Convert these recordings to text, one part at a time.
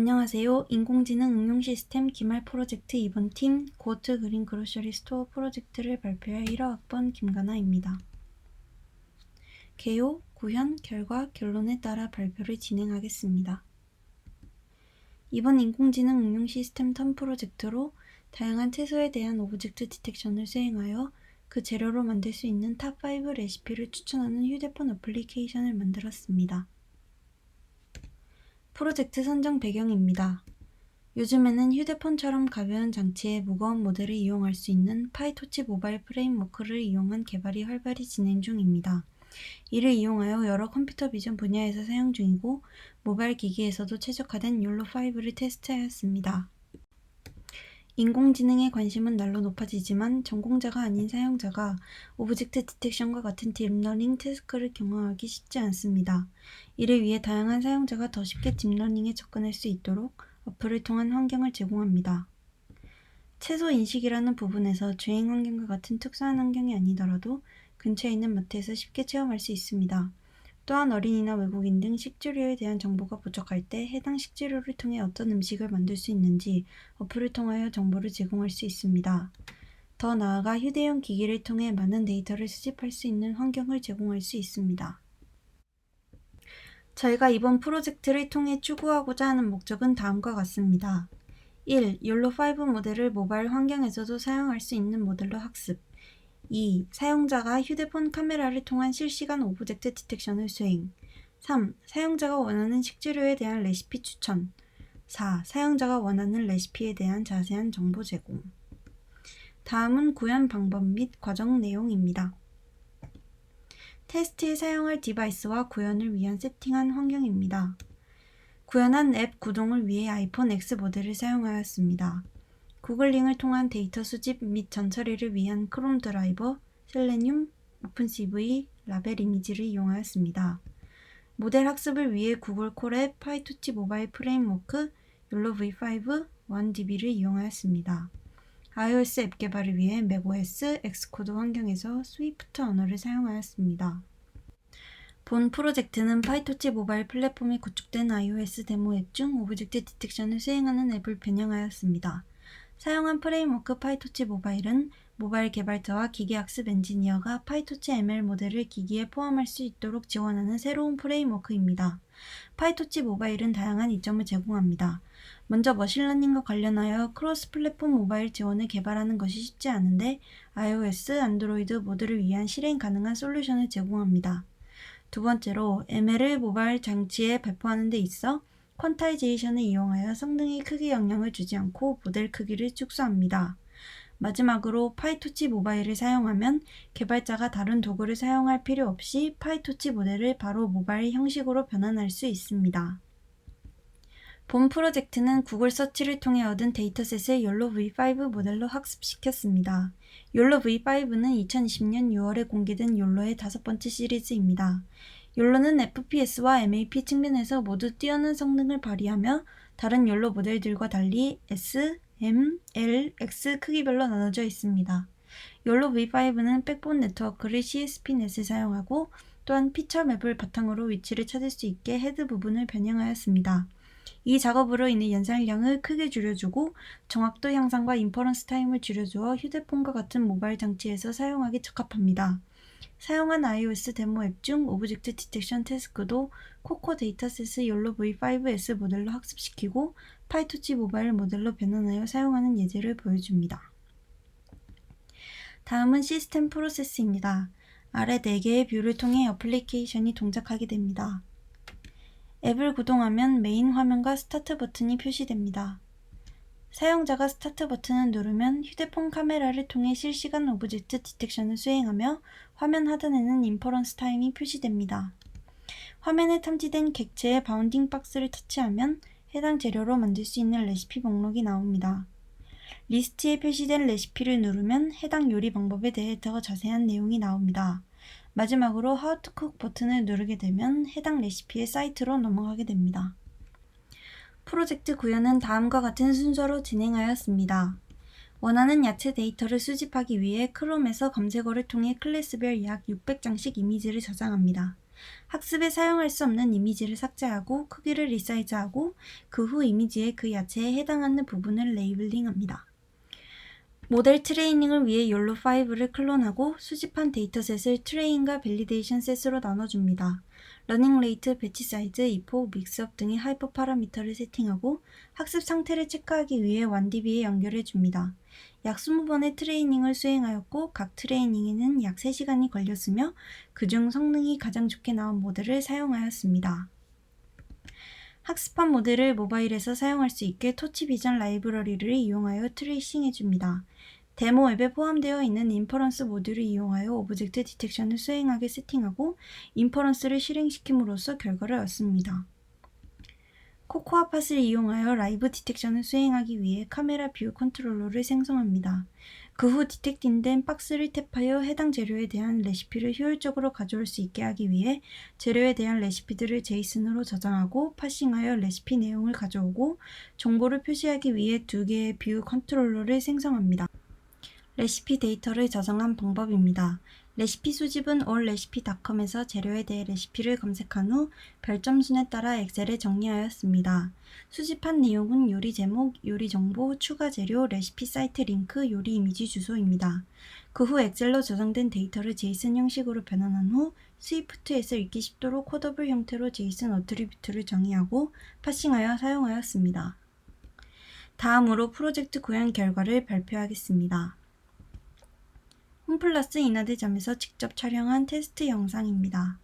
안녕하세요. 인공지능 응용 시스템 기말 프로젝트 2번 팀 고트 그린 그로셔리 스토어 프로젝트를 발표할 1호 학번 김가나입니다. 개요, 구현, 결과, 결론에 따라 발표를 진행하겠습니다. 이번 인공지능 응용 시스템 턴 프로젝트로 다양한 채소에 대한 오브젝트 디텍션을 수행하여 그 재료로 만들 수 있는 탑5 레시피를 추천하는 휴대폰 어플리케이션을 만들었습니다. 프로젝트 선정 배경입니다. 요즘에는 휴대폰처럼 가벼운 장치에 무거운 모델을 이용할 수 있는 파이토치 모바일 프레임워크를 이용한 개발이 활발히 진행 중입니다. 이를 이용하여 여러 컴퓨터 비전 분야에서 사용 중이고 모바일 기기에서도 최적화된 욜로5를 테스트하였습니다. 인공지능에 관심은 날로 높아지지만 전공자가 아닌 사용자가 오브젝트 디텍션과 같은 딥러닝 태스크를 경험하기 쉽지 않습니다. 이를 위해 다양한 사용자가 더 쉽게 딥러닝에 접근할 수 있도록 어플을 통한 환경을 제공합니다. 채소 인식이라는 부분에서 주행 환경과 같은 특수한 환경이 아니더라도 근처에 있는 마트에서 쉽게 체험할 수 있습니다. 또한 어린이나 외국인 등 식재료에 대한 정보가 부족할 때 해당 식재료를 통해 어떤 음식을 만들 수 있는지 어플을 통하여 정보를 제공할 수 있습니다. 더 나아가 휴대용 기기를 통해 많은 데이터를 수집할 수 있는 환경을 제공할 수 있습니다. 저희가 이번 프로젝트를 통해 추구하고자 하는 목적은 다음과 같습니다. 1. 욜로5 모델을 모바일 환경에서도 사용할 수 있는 모델로 학습. 2. 사용자가 휴대폰 카메라를 통한 실시간 오브젝트 디텍션을 수행. 3. 사용자가 원하는 식재료에 대한 레시피 추천. 4. 사용자가 원하는 레시피에 대한 자세한 정보 제공. 다음은 구현 방법 및 과정 내용입니다. 테스트에 사용할 디바이스와 구현을 위한 세팅한 환경입니다. 구현한 앱 구동을 위해 아이폰 X 모델을 사용하였습니다. 구글링을 통한 데이터 수집 및 전처리를 위한 크롬 드라이버, 셀레늄, 오픈CV, 라벨 이미지를 이용하였습니다. 모델 학습을 위해 구글 콜앱, 파이토치 모바일 프레임워크, 욜로 v5, 1DB를 이용하였습니다. iOS 앱 개발을 위해 맥OS, 엑스코드 환경에서 스위프트 언어를 사용하였습니다. 본 프로젝트는 파이토치 모바일 플랫폼이 구축된 iOS 데모 앱 중 오브젝트 디텍션을 수행하는 앱을 변형하였습니다. 사용한 프레임워크 파이토치 모바일은 모바일 개발자와 기계학습 엔지니어가 파이토치 ML 모델을 기기에 포함할 수 있도록 지원하는 새로운 프레임워크입니다. 파이토치 모바일은 다양한 이점을 제공합니다. 먼저 머신러닝과 관련하여 크로스 플랫폼 모바일 지원을 개발하는 것이 쉽지 않은데 iOS, 안드로이드 모두를 위한 실행 가능한 솔루션을 제공합니다. 두 번째로 ML을 모바일 장치에 배포하는 데 있어 퀀타이제이션을 이용하여 성능에 크게 영향을 주지 않고 모델 크기를 축소합니다. 마지막으로 파이토치 모바일을 사용하면 개발자가 다른 도구를 사용할 필요 없이 파이토치 모델을 바로 모바일 형식으로 변환할 수 있습니다. 본 프로젝트는 구글 서치를 통해 얻은 데이터셋을 욜로 v5 모델로 학습시켰습니다. 욜로 v5는 2020년 6월에 공개된 욜로의 5번째 시리즈입니다. 욜로는 FPS와 MAP 측면에서 모두 뛰어난 성능을 발휘하며 다른 욜로 모델들과 달리 S, M, L, X 크기별로 나눠져 있습니다. 욜로 v5는 백본 네트워크를 CSP넷을 사용하고 또한 피처 맵을 바탕으로 위치를 찾을 수 있게 헤드 부분을 변형하였습니다. 이 작업으로 인해 연산량을 크게 줄여주고 정확도 향상과 인퍼런스 타임을 줄여주어 휴대폰과 같은 모바일 장치에서 사용하기 적합합니다. 사용한 iOS 데모 앱 중 오브젝트 디텍션 태스크도 코코 데이터셋을 욜로 v5s 모델로 학습시키고 파이토치 모바일 모델로 변환하여 사용하는 예제를 보여줍니다. 다음은 시스템 프로세스입니다. 아래 4개의 뷰를 통해 어플리케이션이 동작하게 됩니다. 앱을 구동하면 메인 화면과 스타트 버튼이 표시됩니다. 사용자가 스타트 버튼을 누르면 휴대폰 카메라를 통해 실시간 오브젝트 디텍션을 수행하며 화면 하단에는 인퍼런스 타임이 표시됩니다. 화면에 탐지된 객체의 바운딩 박스를 터치하면 해당 재료로 만들 수 있는 레시피 목록이 나옵니다. 리스트에 표시된 레시피를 누르면 해당 요리 방법에 대해 더 자세한 내용이 나옵니다. 마지막으로 How to Cook 버튼을 누르게 되면 해당 레시피의 사이트로 넘어가게 됩니다. 프로젝트 구현은 다음과 같은 순서로 진행하였습니다. 원하는 야채 데이터를 수집하기 위해 크롬에서 검색어를 통해 클래스별 약 600장씩 이미지를 저장합니다. 학습에 사용할 수 없는 이미지를 삭제하고 크기를 리사이즈하고 그 후 이미지의 그 야채에 해당하는 부분을 레이블링합니다. 모델 트레이닝을 위해 YOLO5를 클론하고 수집한 데이터셋을 트레인과 밸리데이션 셋으로 나눠줍니다. 러닝 레이트, 배치 사이즈, 이포, 믹스업 등의 하이퍼 파라미터를 세팅하고 학습 상태를 체크하기 위해 1DB에 연결해줍니다. 약 20번의 트레이닝을 수행하였고 각 트레이닝에는 약 3시간이 걸렸으며 그중 성능이 가장 좋게 나온 모델을 사용하였습니다. 학습한 모델을 모바일에서 사용할 수 있게 토치 비전 라이브러리를 이용하여 트레이싱해줍니다. 데모 앱에 포함되어 있는 인퍼런스 모듈을 이용하여 오브젝트 디텍션을 수행하게 세팅하고 인퍼런스를 실행시킴으로써 결과를 얻습니다. 코코아 팟을 이용하여 라이브 디텍션을 수행하기 위해 카메라 뷰 컨트롤러를 생성합니다. 그 후 디텍팅된 박스를 탭하여 해당 재료에 대한 레시피를 효율적으로 가져올 수 있게 하기 위해 재료에 대한 레시피들을 제이슨으로 저장하고 파싱하여 레시피 내용을 가져오고 정보를 표시하기 위해 2개의 뷰 컨트롤러를 생성합니다. 레시피 데이터를 저장한 방법입니다. 레시피 수집은 allrecipe.com에서 재료에 대해 레시피를 검색한 후 별점순에 따라 엑셀에 정리하였습니다. 수집한 내용은 요리 제목, 요리 정보, 추가 재료, 레시피 사이트 링크, 요리 이미지 주소입니다. 그 후 엑셀로 저장된 데이터를 제이슨 형식으로 변환한 후 스위프트에서 읽기 쉽도록 코더블 형태로 제이슨 어트리뷰트를 정의하고 파싱하여 사용하였습니다. 다음으로 프로젝트 구현 결과를 발표하겠습니다. 홈플러스 인하대점에서 직접 촬영한 테스트 영상입니다.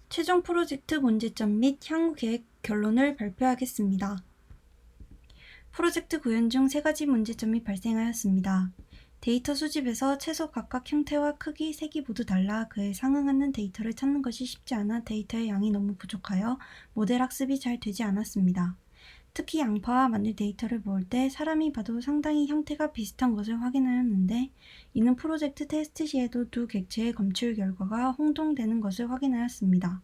최종 프로젝트 문제점 및 향후 계획 결론을 발표하겠습니다. 프로젝트 구현 중 3가지 문제점이 발생하였습니다. 데이터 수집에서 최소 각각 형태와 크기, 색이 모두 달라 그에 상응하는 데이터를 찾는 것이 쉽지 않아 데이터의 양이 너무 부족하여 모델 학습이 잘 되지 않았습니다. 특히 양파와 마늘 데이터를 모을 때 사람이 봐도 상당히 형태가 비슷한 것을 확인하였는데 이는 프로젝트 테스트 시에도 두 객체의 검출 결과가 혼동되는 것을 확인하였습니다.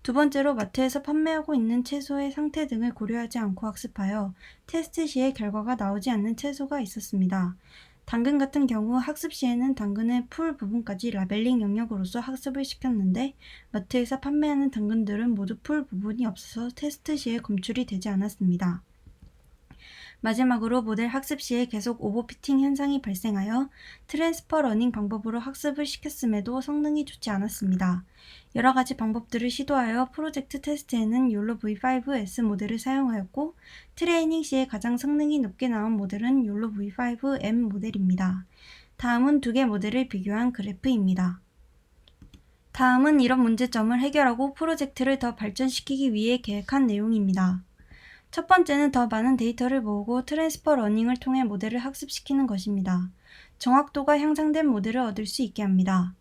두 번째로 마트에서 판매하고 있는 채소의 상태 등을 고려하지 않고 학습하여 테스트 시에 결과가 나오지 않는 채소가 있었습니다. 당근 같은 경우 학습 시에는 당근의 풀 부분까지 라벨링 영역으로서 학습을 시켰는데 마트에서 판매하는 당근들은 모두 풀 부분이 없어서 테스트 시에 검출이 되지 않았습니다. 마지막으로 모델 학습 시에 계속 오버피팅 현상이 발생하여 트랜스퍼 러닝 방법으로 학습을 시켰음에도 성능이 좋지 않았습니다. 여러 가지 방법들을 시도하여 프로젝트 테스트에는 욜로 V5S 모델을 사용하였고 트레이닝 시에 가장 성능이 높게 나온 모델은 욜로 V5M 모델입니다. 다음은 2개 모델을 비교한 그래프입니다. 다음은 이런 문제점을 해결하고 프로젝트를 더 발전시키기 위해 계획한 내용입니다. 첫 번째는 더 많은 데이터를 모으고 트랜스퍼 러닝을 통해 모델을 학습시키는 것입니다. 정확도가 향상된 모델을 얻을 수 있게 합니다.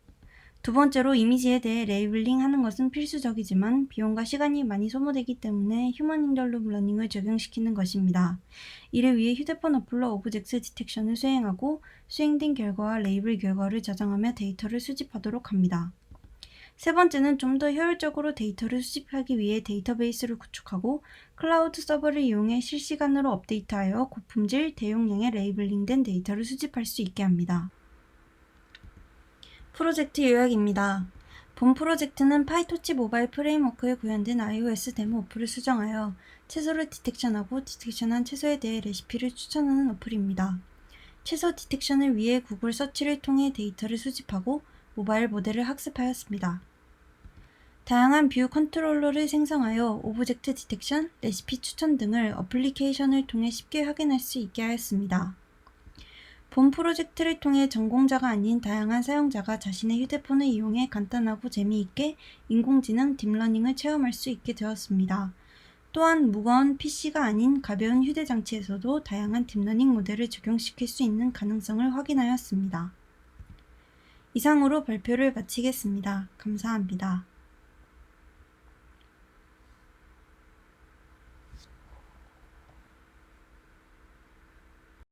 두 번째로 이미지에 대해 레이블링 하는 것은 필수적이지만 비용과 시간이 많이 소모되기 때문에 휴먼 인더룹 러닝을 적용시키는 것입니다. 이를 위해 휴대폰 어플로 오브젝트 디텍션을 수행하고 수행된 결과와 레이블 결과를 저장하며 데이터를 수집하도록 합니다. 세 번째는 좀 더 효율적으로 데이터를 수집하기 위해 데이터베이스를 구축하고 클라우드 서버를 이용해 실시간으로 업데이트하여 고품질, 대용량의 레이블링된 데이터를 수집할 수 있게 합니다. 프로젝트 요약입니다. 본 프로젝트는 파이토치 모바일 프레임워크에 구현된 iOS 데모 어플을 수정하여 채소를 디텍션하고 디텍션한 채소에 대해 레시피를 추천하는 어플입니다. 채소 디텍션을 위해 구글 서치를 통해 데이터를 수집하고 모바일 모델을 학습하였습니다. 다양한 뷰 컨트롤러를 생성하여 오브젝트 디텍션, 레시피 추천 등을 어플리케이션을 통해 쉽게 확인할 수 있게 하였습니다. 본 프로젝트를 통해 전공자가 아닌 다양한 사용자가 자신의 휴대폰을 이용해 간단하고 재미있게 인공지능 딥러닝을 체험할 수 있게 되었습니다. 또한 무거운 PC가 아닌 가벼운 휴대장치에서도 다양한 딥러닝 모델을 적용시킬 수 있는 가능성을 확인하였습니다. 이상으로 발표를 마치겠습니다. 감사합니다.